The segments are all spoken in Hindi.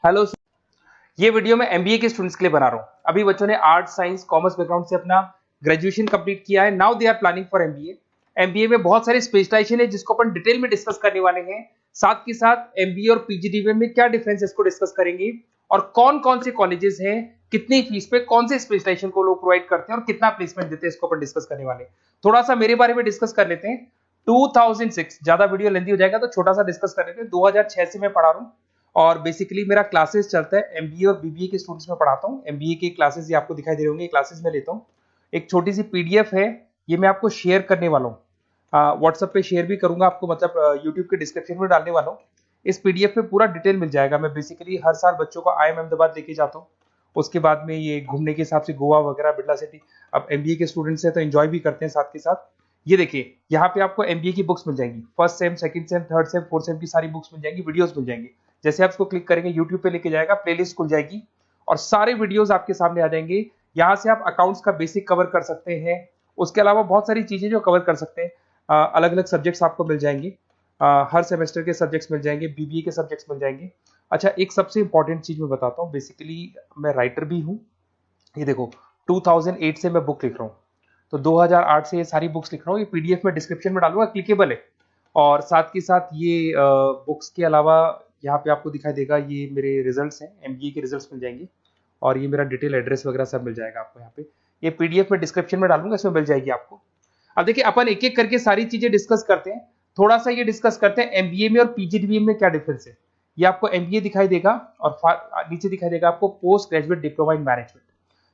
हेलो। ये वीडियो मैं एमबीए के स्टूडेंट्स के लिए बना रहा हूँ। अभी बच्चों ने आर्ट साइंस कॉमर्स बैकग्राउंड से अपना ग्रेजुएशन कंप्लीट किया है। Now they are planning for MBA. MBA में बहुत सारी स्पेशलाइजेशन है जिसको अपन डिटेल में डिस्कस करने वाले हैं। साथ के साथ एमबीए और पीजीडीएम में क्या डिफरेंस है इसको डिस्कस करेंगे और कौन कौन से कॉलेजेस हैं, कितनी फीस पे कौन से स्पेशलाइजेशन को लोग प्रोवाइड करते हैं और कितना प्लेसमेंट देते हैं, इसको अपन डिस्कस करने वाले हैं। थोड़ा सा मेरे बारे में डिस्कस कर लेते हैं। 2006, ज्यादा वीडियो लेंथी हो जाएगा तो छोटा सा डिस्कस कर लेते हैं। 2006 से मैं पढ़ा रहा हूँ और बेसिकली मेरा क्लासेस चलता है एमबीए और बीबीए के स्टूडेंट्स में पढ़ाता हूँ। एमबीए के क्लासेस ये आपको दिखाई दे रहे होंगे, क्लासेस में लेता हूँ। एक छोटी सी पीडीएफ है, ये मैं आपको शेयर करने वाला हूँ, व्हाट्सएप पे शेयर भी करूंगा आपको, मतलब यूट्यूब के डिस्क्रिप्शन में डालने वाला हूँ। इस पीडीएफ पे पूरा डिटेल मिल जाएगा। मैं बेसिकली हर साल बच्चों को IIM अहमदाबाद लेके जाता हूँ। उसके बाद में ये घूमने के हिसाब से गोवा वगैरह, बिरला सिटी। अब एमबीए के स्टूडेंट्स हैं तो एंजॉय भी करते हैं साथ के साथ। ये देखिए, यहाँ पे आपको एमबीए की बुक्स मिल जाएंगी, first sem, second same, third same, fourth same की सारी बुक्स मिल जाएंगी, वीडियोस मिल जाएंगी। जैसे आप इसको क्लिक करेंगे यूट्यूब पे लेके जाएगा, प्लेलिस्ट खुल जाएगी और सारे वीडियोस आपके सामने आ जाएंगे। यहाँ से आप अकाउंट्स का बेसिक कवर कर सकते हैं। उसके अलावा बहुत सारी चीजें जो कवर कर सकते हैं, अलग अलग सब्जेक्ट्स आपको मिल जाएंगे। हर सेमेस्टर के सब्जेक्ट्स मिल जाएंगे, बीबीए के सब्जेक्ट्स मिल जाएंगे। अच्छा, एक सबसे इंपॉर्टेंट चीज मैं बताता हूँ। बेसिकली मैं राइटर भी हूँ। ये देखो, 2008 से मैं बुक लिख रहा हूँ, तो 2008 से ये सारी बुक्स लिख रहा हूँ। ये पीडीएफ में डिस्क्रिप्शन में डालूंगा, क्लिकेबल है। और साथ के साथ ये बुक्स के अलावा यहाँ पे आपको दिखाई देगा, ये मेरे रिजल्ट्स हैं, एमबीए के रिजल्ट्स मिल जाएंगे और ये मेरा डिटेल एड्रेस वगैरह सब मिल जाएगा आपको यहाँ पे। ये पीडीएफ में डिस्क्रिप्शन में डालूंगा, इसमें मिल जाएगी आपको। अब देखिए, अपन एक एक करके सारी चीजें डिस्कस करते हैं। थोड़ा सा ये डिस्कस करते हैं एमबीए में और पीजीडीएम में क्या डिफरेंस है। ये आपको एमबीए दिखाई देगा और नीचे दिखाई देगा आपको post graduate diploma in management.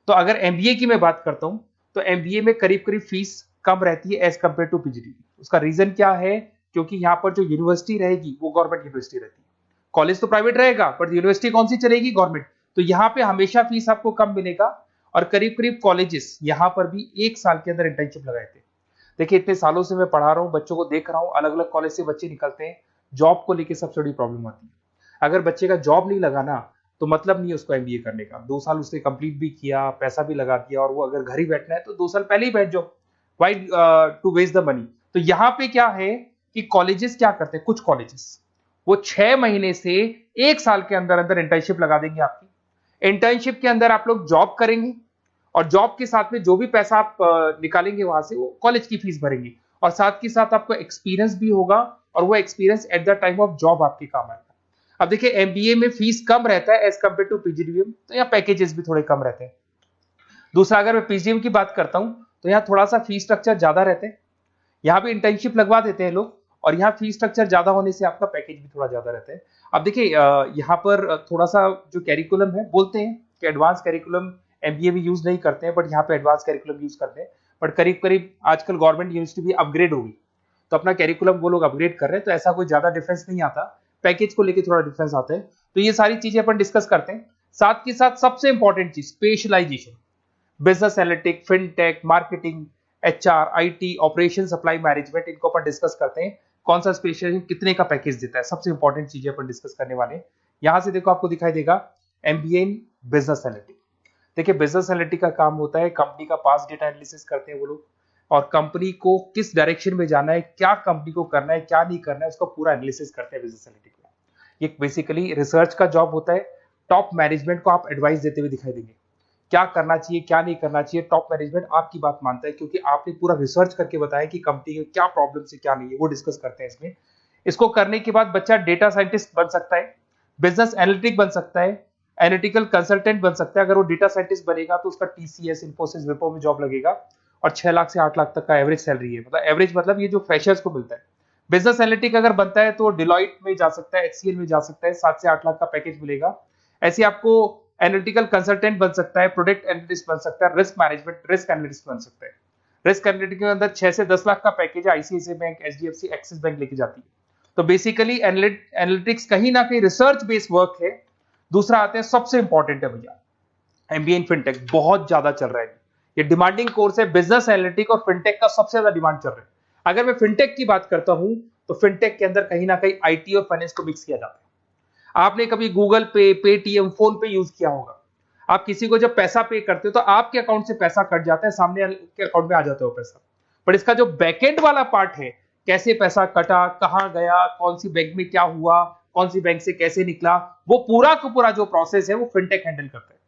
तो अगर एमबीए की मैं बात करता हूँ तो एमबीए में करीब करीब फीस कम रहती है एज कम्पेयर टू पीजीडीएम। उसका रीजन क्या है? क्योंकि यहाँ पर जो यूनिवर्सिटी रहेगी वो गवर्नमेंट यूनिवर्सिटी रहती है। कॉलेज तो प्राइवेट रहेगा बट यूनिवर्सिटी कौन सी चलेगी? गवर्नमेंट। तो यहाँ पे हमेशा फीस आपको कम मिलेगा। और करीब करीब कॉलेजेस यहाँ पर भी 1 साल के अंदर इंटर्नशिप लगाए थे। देखिए, इतने सालों से मैं पढ़ा रहा हूँ, बच्चों को देख रहा हूँ, अलग अलग कॉलेज से बच्चे निकलते हैं, जॉब को लेकर सबसे बड़ी प्रॉब्लम आती है। अगर बच्चे का जॉब नहीं लगा ना, तो मतलब नहीं है उसको एमबीए करने का। 2 साल उसने कंप्लीट भी किया, पैसा भी लगा दिया, और वो अगर घर ही बैठना है तो 2 साल पहले ही बैठ जाओ। Why to waste the money? तो यहाँ पे क्या है कि कॉलेजेस क्या करते हैं, कुछ कॉलेजेस वो 6 महीने से 1 साल के अंदर अंदर इंटर्नशिप लगा देंगे आपकी। इंटर्नशिप के अंदर आप लोग जॉब करेंगे और जॉब के साथ में जो भी पैसा आप निकालेंगे वहां से, वो कॉलेज की फीस भरेंगे। और साथ के साथ आपको एक्सपीरियंस भी होगा और वो experience at the time of job आपके काम आएगा। अब देखिए, एमबीए में फीस कम रहता है एज कम्पेयर टू पीजीडीएम, तो यहाँ पैकेजेस भी थोड़े कम रहते हैं। दूसरा, अगर मैं पीजीडीएम की बात करता हूं तो यहाँ थोड़ा सा फीस स्ट्रक्चर ज्यादा रहते हैं। यहाँ पे इंटर्नशिप लगवा देते हैं लोग और यहाँ फीस स्ट्रक्चर ज्यादा होने से आपका पैकेज भी थोड़ा ज्यादा रहता है। अब देखिए, यहाँ पर थोड़ा सा जो कैरिकुलम है, बोलते हैं कि एडवांस कैरिकुलम एमबीए भी यूज नहीं करते हैं, बट यहाँ पे एडवांस कैरिकुलम यूज करते हैं। बट करीब करीब आजकल गवर्नमेंट यूनिवर्सिटी भी अपग्रेड होगी, तो अपना कैरिकुलम वो लोग अपग्रेड कर रहे हैं, तो ऐसा कोई ज्यादा डिफरेंस नहीं आता। पैकेज को लेकर थोड़ा डिफरेंस आता है। तो ये सारी चीजें अपन डिस्कस करते हैं। साथ के साथ सबसे इंपॉर्टेंट चीज, specialization, business analytic, fintech, marketing, HR, IT, operation, supply management, इनको अपन डिस्कस करते हैं। कौन सा स्पेशलाइजेशन कितने का पैकेज देता है, सबसे इंपॉर्टेंट चीजें अपन डिस्कस करने वाले हैं। यहां से देखो, आपको दिखाई देगा एमबीए इन बिजनेस एनालिटिक। देखिए, बिजनेस एनालिटिक का काम होता है, कंपनी का पास डेटा एनालिसिस करते हैं वो लोग, और कंपनी को किस डायरेक्शन में जाना है, क्या कंपनी को करना है, क्या नहीं करना है, उसका पूरा एनालिसिस करते हैं बिजनेस एनालिटिक में। ये बेसिकली रिसर्च का जॉब होता है। टॉप मैनेजमेंट को आप एडवाइस देते हुए दिखाई देंगे, क्या करना चाहिए, क्या नहीं करना चाहिए। टॉप मैनेजमेंट आपकी बात मानता है क्योंकि आपने पूरा रिसर्च करके बताया कि कंपनी में क्या प्रॉब्लम है, क्या नहीं है, वो डिस्कस करते हैं इसमें। इसको करने के बाद बच्चा डेटा साइंटिस्ट बन सकता है, बिजनेस एनालिटिक बन सकता है, एनालिटिकल कंसल्टेंट बन सकता है। अगर वो डेटा साइंटिस्ट बनेगा तो उसका टीसीएस, इन्फोसिस, विप्रो में जॉब लगेगा और 6 लाख से 8 लाख तक का एवरेज सैलरी है। मतलब एवरेज मतलब ये जो फ्रेशर्स को मिलता है। बिजनेस एनालिटिक अगर बनता है तो डिलॉइट में जा सकता है, एचसीएल में जा सकता है, 7 से 8 लाख का पैकेज मिलेगा। ऐसे आपको एनालिटिकल कंसल्टेंट बन सकता है, प्रोडक्ट एनालिस्ट बन सकता है, रिस्क मैनेजमेंट, रिस्क एनालिस्ट बन सकता है। रिस्क एनालिटिक के अंदर 6 से 10 लाख का पैकेज है, ICICI bank, HDFC, axis bank लेके जाती है। तो बेसिकली एनालिटिक्स कहीं ना कहीं रिसर्च बेस्ड वर्क है। दूसरा आते हैं, सबसे इंपॉर्टेंट है भैया, एमबीए इन फिनटेक बहुत ज्यादा चल रहा है। ये डिमांडिंग कोर्स है। बिजनेस एनालिटिक और फिनटेक का सबसे ज्यादा डिमांड चल रहा है। अगर मैं फिनटेक की बात करता हूं तो फिनटेक के अंदर कहीं ना कहीं आईटी और फाइनेंस को मिक्स किया जाता है। आपने कभी गूगल पे, पेटीएम, फोन पे यूज किया होगा। आप किसी को जब पैसा पे करते हो तो आपके अकाउंट से पैसा कट जाता है, सामने के अकाउंट में आ जाता है वो पैसा। पर इसका जो बैकएंड वाला पार्ट है, कैसे पैसा कटा, कहां गया, कौन सी बैंक में क्या हुआ, कौन सी बैंक से कैसे निकला, वो पूरा का पूरा जो प्रोसेस है वो फिनटेक हैंडल करता है।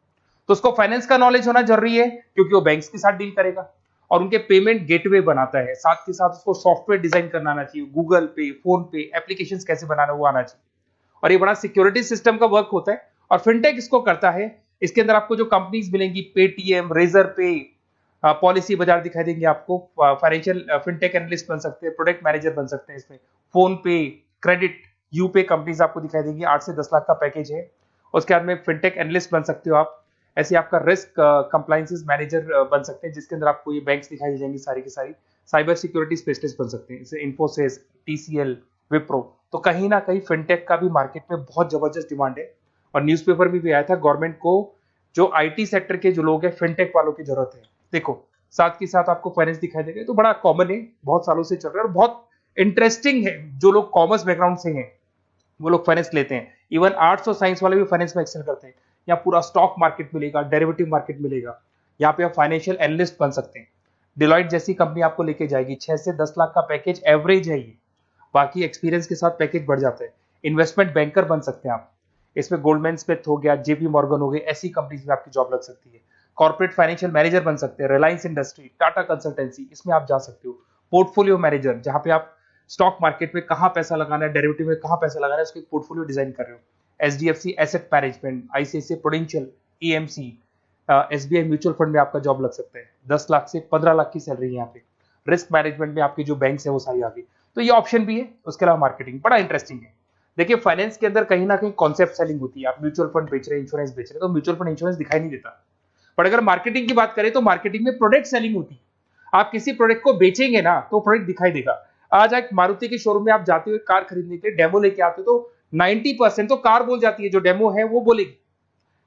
तो उसको फाइनेंस का नॉलेज होना जरूरी है क्योंकि वो बैंक्स के साथ डील करेगा और उनके पेमेंट गेटवे बनाता है। साथ के साथ उसको सॉफ्टवेयर डिजाइन करना आना चाहिए, गूगल पे, फोन पे, एप्लीकेशन कैसे बनाना वो आना चाहिए। और ये बड़ा सिक्योरिटी सिस्टम का वर्क होता है और फिनटेक इसको करता है। इसके अंदर आपको जो कंपनीज मिलेंगी, पेटीएम, रेजर पे, पॉलिसी बाजार दिखाई देंगे आपको। फाइनेंशियल फिनटेक एनालिस्ट बन सकते हैं, प्रोडक्ट मैनेजर बन सकते हैं इसमें। फोन पे, क्रेडिट, यूपे कंपनीज आपको दिखाई देंगी। 8 से 10 लाख का पैकेज है। उसके बाद में फिनटेक एनालिस्ट बन सकते हो आप। ऐसे आपका रिस्क कंप्लायंसेस मैनेजर बन सकते हैं, जिसके अंदर आपको ये बैंक्स दिखाई दे जाएंगी सारी की सारी। साइबर सिक्योरिटी स्पेशलिस्ट बन सकते हैं, जैसे इन्फोसिस, टीसीएल, विप्रो। तो कहीं ना कहीं फिनटेक का भी मार्केट में बहुत जबरदस्त डिमांड है और न्यूज़पेपर में भी आया था, गवर्नमेंट को जो आईटी सेक्टर के जो लोग हैं फिनटेक वालों की जरूरत है। देखो साथ के साथ आपको फाइनेंस दिखाई देगा, तो बड़ा कॉमन है, बहुत सालों से चल रहा है और बहुत इंटरेस्टिंग है। जो लोग कॉमर्स बैकग्राउंड से हैं वो लोग फाइनेंस लेते हैं। इवन आर्ट्स और साइंस वाले भी फाइनेंस में एक्सेल करते हैं। यहाँ पूरा स्टॉक मार्केट मिलेगा, डेरिवेटिव मार्केट मिलेगा। यहाँ पे आप फाइनेंशियल एनालिस्ट बन सकते हैं। डिलॉयट जैसी कंपनी आपको लेके जाएगी। 6 से 10 लाख का पैकेज एवरेज है ये, बाकी एक्सपीरियंस के साथ पैकेज बढ़ जाता है। इन्वेस्टमेंट बैंकर बन सकते हैं आप, इसमें गोल्डमैन स्मिथ हो गया, जेपी मॉर्गन हो गए, ऐसी कंपनीज में आपकी जॉब लग सकती है। कॉर्पोरेट फाइनेंशियल मैनेजर बन सकते हैं, रिलायंस इंडस्ट्री, टाटा कंसल्टेंसी, इसमें आप जा सकते हो। पोर्टफोलियो मैनेजर, जहां पे आप स्टॉक मार्केट में कहां पैसा लगाना है, डेरिवेटिव में कहां पैसा लगाना है, उसको एक पोर्टफोलियो डिजाइन कर रहे हो। HDFC asset management, ICICI prudential, AMC, SBI mutual fund में आपका जॉब लग सकता है। 10 लाख से 15 लाख की सैलरी है यहाँ पे। रिस्क मैनेजमेंट में आपकी जो बैंक्स है वो सारी आ गई। तो ये ऑप्शन भी है। उसके अलावा मार्केटिंग बड़ा इंटरेस्टिंग है। देखिए फाइनेंस के अंदर कहीं ना कहीं कॉन्सेप्ट सेलिंग होती है। आप म्यूचुअल फंड बेच रहे हैं, इंश्योरेंस बेच रहे हैं, तो म्यूचुअल फंड इंश्योरेंस दिखाई नहीं देता। पर अगर मार्केटिंग की बात करें तो मार्केटिंग में प्रोडक्ट सेलिंग होती है। आप किसी प्रोडक्ट को बेचेंगे ना तो प्रोडक्ट दिखाई देगा। आज एक मारुति के शोरूम में आप जाते हो कार खरीदने के लिए, डेमो लेके आते हो तो 90% तो कार बोल जाती है, जो डेमो है वो बोलेगी,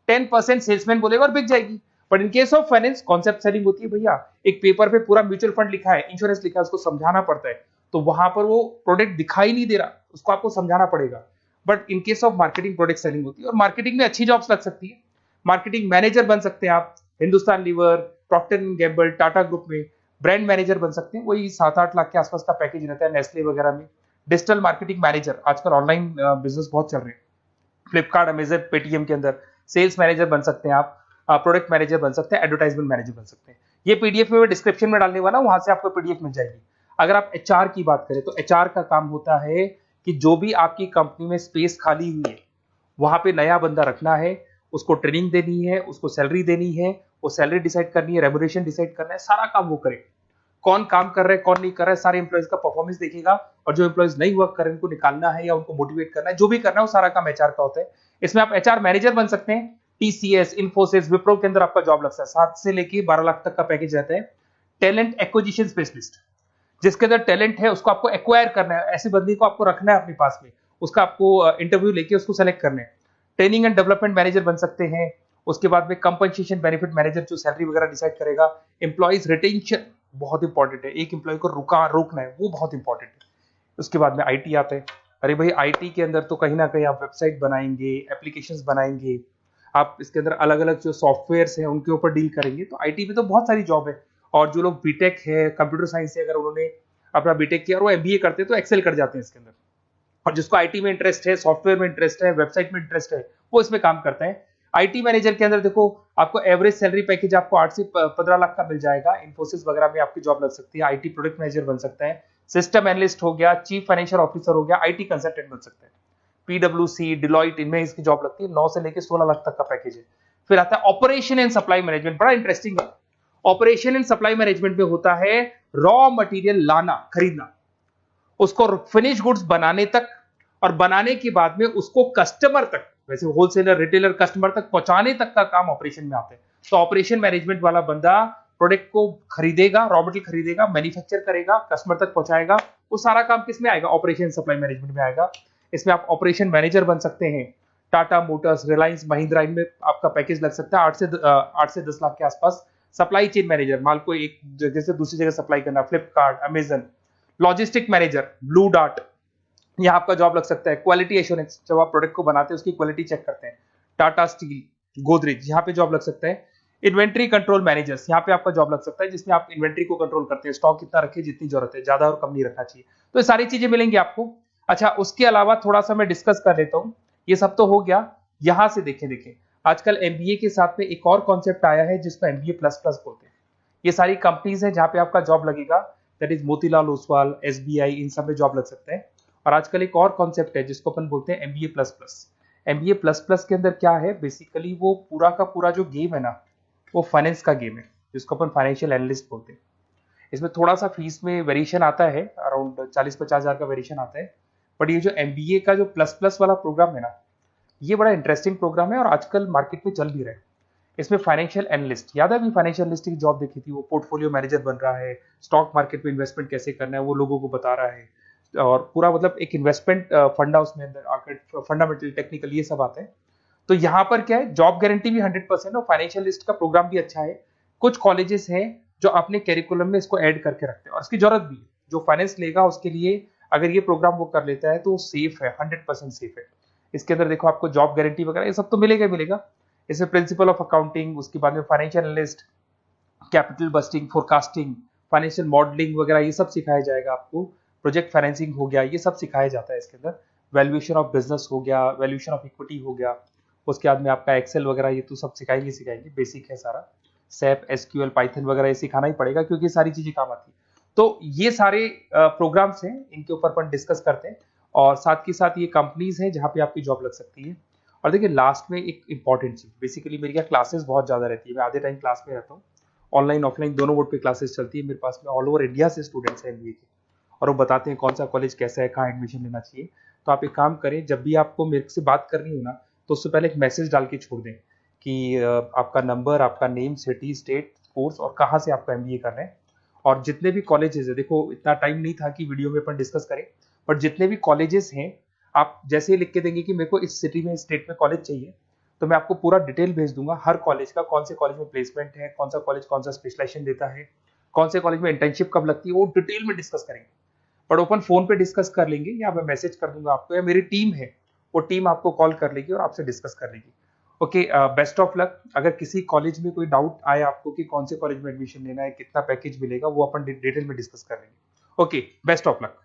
10% सेल्समैन बोलेगा और बिक जाएगी। But in case of finance concept selling होती है। भैया एक पेपर पे पूरा म्यूचुअल फंड लिखा है, इंश्योरेंस लिखा है, उसको समझाना पड़ता है। तो वहां पर वो प्रोडक्ट दिखाई नहीं दे रहा, उसको आपको समझाना पड़ेगा। But in case of marketing product selling होती है और मार्केटिंग में अच्छी जॉब्स लग सकती है। मार्केटिंग मैनेजर बन सकते हैं आप, Hindustan lever, Procter and Gamble, Tata group में ब्रांड मैनेजर बन सकते हैं। वही 7-8 लाख के आसपास का पैकेज रहता है, नेस्ले वगैरह में। डिजिटल मार्केटिंग मैनेजर, आजकल ऑनलाइन बिजनेस बहुत चल रहे हैं, फ्लिपकार्ट, अमेजन, पेटीएम के अंदर सेल्स मैनेजर बन सकते हैं आप, प्रोडक्ट मैनेजर बन सकते हैं, एडवर्टाइजमेंट मैनेजर बन सकते हैं। ये पीडीएफ में मैं डिस्क्रिप्शन में डालने वाला हूं, वहां से आपको पीडीएफ मिल जाएगी। अगर आप एचआर की बात करें तो एचआर का काम होता है कि जो भी आपकी कंपनी में स्पेस खाली हुई है वहां पे नया बंदा रखना है, उसको ट्रेनिंग देनी है, उसको सैलरी देनी है, वो सैलरी डिसाइड करनी है, रेम्यूनरेशन डिसाइड करना है, सारा काम वो करे। कौन काम कर रहा है, कौन नहीं कर रहा है, सारे एम्प्लॉइज का परफॉर्मेंस देखेगा और जो एम्प्लॉइज नहीं वर्क कर रहे हैं उनको निकालना है या उनको मोटिवेट करना है, जो भी करना है वो सारा काम एचआर का होता है। इसमें आप एचआर मैनेजर बन सकते हैं। टीसीएस, इन्फोसिस, विप्रो के अंदर आपका जॉब लगता है। 7 से लेके 12 लाख तक का पैकेज रहता है। टैलेंट एक्विजिशन स्पेशलिस्ट, जिसके अंदर टैलेंट है उसको आपको एक्वायर करना है, ऐसे बंदे को आपको रखना है अपने पास में, उसका आपको इंटरव्यू लेके उसको सेलेक्ट करना है। ट्रेनिंग एंड डेवलपमेंट मैनेजर बन सकते हैं। उसके बाद में कंपनसेशन बेनिफिट मैनेजर, जो सैलरी वगैरह डिसाइड करेगा। एम्प्लॉइज रिटेंशन बहुत इंपॉर्टेंट है, एक एम्प्लॉय को रोकना है, वो बहुत इंपॉर्टेंट है। उसके बाद में आईटी आता है। अरे भाई आईटी के अंदर तो कहीं ना कहीं आप वेबसाइट बनाएंगे, एप्लीकेशंस बनाएंगे, आप इसके अंदर अलग अलग जो सॉफ्टवेयर्स हैं उनके ऊपर डील करेंगे। तो आईटी में तो बहुत सारी जॉब है। और जो लोग बीटेक है, कंप्यूटर साइंस से अगर उन्होंने अपना बीटेक किया और वो एमबीए करते हैं तो एक्सेल कर जाते हैं इसके अंदर। और जिसको आईटी में इंटरेस्ट है, सॉफ्टवेयर में इंटरेस्ट है, वेबसाइट में इंटरेस्ट है, वो इसमें काम करते हैं। आईटी मैनेजर के अंदर देखो आपको एवरेज सैलरी पैकेज आपको 8 से 15 लाख का मिल जाएगा। इन्फोसिस वगैरह में आपकी जॉब लग सकती है। आईटी प्रोडक्ट मैनेजर बन सकता है, सिस्टम एनालिस्ट हो गया, चीफ फाइनेंशियल ऑफिसर हो गया, आईटी कंसल्टेंट बन सकते हैं। पीडब्ल्यूसी, डिलॉयट, इनमें इसकी जॉब लगती है। 9 से लेकर 16 लाख तक का पैकेज है। फिर आता है ऑपरेशन एंड सप्लाई मैनेजमेंट, बड़ा इंटरेस्टिंग है। ऑपरेशन एंड सप्लाई मैनेजमेंट में होता है रॉ मटेरियल लाना, खरीदना, उसको फिनिश गुड्स बनाने तक और बनाने के बाद में उसको कस्टमर तक, वैसे होलसेलर, रिटेलर, कस्टमर तक पहुंचाने तक का काम ऑपरेशन में आता है। तो ऑपरेशन मैनेजमेंट वाला बंदा प्रोडक्ट को खरीदेगा, रॉ मटेरियल खरीदेगा, मैन्युफैक्चर करेगा, कस्टमर तक पहुंचाएगा, वो सारा काम किस में आएगा? ऑपरेशन सप्लाई मैनेजमेंट में आएगा। इसमें आप ऑपरेशन मैनेजर बन सकते हैं। टाटा मोटर्स, रिलायंस, महिंद्रा, इनमें आपका पैकेज लग सकता है 8 से 10 लाख के आसपास। सप्लाई चेन मैनेजर, माल को एक जगह से दूसरी जगह सप्लाई करना, Flipkart, Amazon. Logistic manager, blue dart, यहाँ आपका जॉब लग सकता है। क्वालिटी एश्योरेंस, जब आप प्रोडक्ट को बनाते हैं उसकी क्वालिटी चेक करते हैं। टाटा स्टील, गोदरेज, यहाँ पे जॉब लग सकता है। इन्वेंट्री कंट्रोल मैनेजर्स, यहाँ पे आपका जॉब लग सकता है, जिसमें आप इन्वेंट्री को कंट्रोल करते हैं, स्टॉक कितना रखे, जितनी जरूरत है, ज्यादा और कम नहीं रखना चाहिए। तो ये सारी चीजें मिलेंगी आपको। अच्छा, उसके अलावा थोड़ा सा मैं डिस्कस कर लेता हूँ। ये सब तो हो गया। यहाँ से देखें आजकल एमबीए के साथ में एक और कॉन्सेप्ट आया है जिसको एमबीए प्लस प्लस बोलते हैं। ये सारी कंपनीज हैं जहाँ पे आपका जॉब लगेगा, that is Motilal Oswal, SBI, इन सब में जॉब लग सकता है। और आजकल एक और कॉन्सेप्ट है जिसको अपन बोलते हैं MBA plus plus. MBA plus plus के अंदर क्या है, बेसिकली वो पूरा का पूरा जो गेम है ना, वो फाइनेंस का गेम है, जिसको अपन फाइनेंशियल एनालिस्ट बोलते हैं। इसमें थोड़ा सा फीस में वेरिएशन आता है, अराउंड 40-50 हज़ार का वेरिएशन आता है। बट ये जो एमबीए का जो प्लस प्लस वाला प्रोग्राम है ना, ये बड़ा इंटरेस्टिंग प्रोग्राम है और आजकल मार्केट में चल भी रहा है। इसमें फाइनेंशियल एनालिस्ट, याद है अभी फाइनेंशियल एनालिस्ट की जॉब देखी थी, वो पोर्टफोलियो मैनेजर बन रहा है, स्टॉक मार्केट में इन्वेस्टमेंट कैसे करना है वो लोगों को बता रहा है, और पूरा मतलब एक इन्वेस्टमेंट फंडा उसमें अंदर आकर फंडामेंटल टेक्निकल ये सब आता है। तो यहाँ पर क्या है, जॉब गारंटी भी 100% और फाइनेंशियल लिस्ट का प्रोग्राम भी अच्छा है। कुछ कॉलेजेस हैं जो अपने कैरिकुलम में इसको ऐड करके रखते हैं और इसकी जरूरत भी है। जो फाइनेंस लेगा उसके लिए अगर ये प्रोग्राम वो कर लेता है तो सेफ है, 100% सेफ है। इसके अंदर देखो आपको जॉब गारंटी वगैरह ये सब तो मिलेगा ही मिलेगा। इसमें प्रिंसिपल ऑफ अकाउंटिंग, उसके बाद में financial analyst, capital budgeting, forecasting, financial modelling वगैरह ये सब सिखाया जाएगा आपको। प्रोजेक्ट फाइनेंसिंग हो गया, ये सब सिखाया जाता है इसके अंदर। वैल्यूएशन ऑफ बिजनेस हो गया, वैल्यूएशन ऑफ इक्विटी हो गया। उसके बाद में आपका एक्सेल वगैरह ये तो सब सिखाएंगे, बेसिक है सारा। सैप, एसक्यूएल, पाइथन वगैरह ये सिखाना ही पड़ेगा क्योंकि ये सारी चीजें काम आती है। तो ये सारे प्रोग्राम्स हैं, इनके ऊपर अपन डिस्कस करते हैं। और साथ के साथ ये कंपनीज हैं जहाँ पे आपकी जॉब लग सकती है। और देखिए लास्ट में एक इंपॉर्टेंट चीज, बेसिकली मेरी क्या क्लासेस बहुत ज्यादा रहती है, मैं आधे टाइम क्लास में रहता हूँ। ऑनलाइन ऑफलाइन दोनों मोड पे क्लासेस चलती है मेरे पास में। ऑल ओवर इंडिया से स्टूडेंट्स हैं एमबीए के, और वो बताते हैं कौन सा कॉलेज कैसा है, कहाँ एडमिशन लेना चाहिए। तो आप एक काम करें, जब भी आपको मेरे से बात करनी हो ना, तो उससे पहले एक मैसेज डाल के छोड़ दें कि आपका नंबर, आपका नेम, सिटी, स्टेट, कोर्स और कहाँ से आपका एमबीए कर रहे हैं। और जितने भी कॉलेजेस है, देखो इतना टाइम नहीं था कि वीडियो में अपन डिस्कस करें, बट जितने भी कॉलेजेस हैं आप जैसे ही लिख के देंगे कि मेरे को इस सिटी में, इस स्टेट में कॉलेज चाहिए, तो मैं आपको पूरा डिटेल भेज दूंगा हर कॉलेज का, कौन से कॉलेज में प्लेसमेंट है, कौन सा कॉलेज कौन सा स्पेशलाइजेशन देता है, कौन से कॉलेज में इंटर्नशिप कब लगती है, वो डिटेल में डिस्कस करेंगे। बट ओपन फोन पे डिस्कस कर लेंगे, या मैं मैसेज कर दूंगा आपको, या मेरी टीम है वो टीम आपको कॉल कर लेगी और आपसे डिस्कस कर लेगी। Okay, best of luck. अगर किसी कॉलेज में कोई डाउट आए आपको कि कौन से कॉलेज में एडमिशन लेना है, कितना पैकेज मिलेगा, वो अपन डिटेल में डिस्कस कर लेंगे। Okay, best of luck.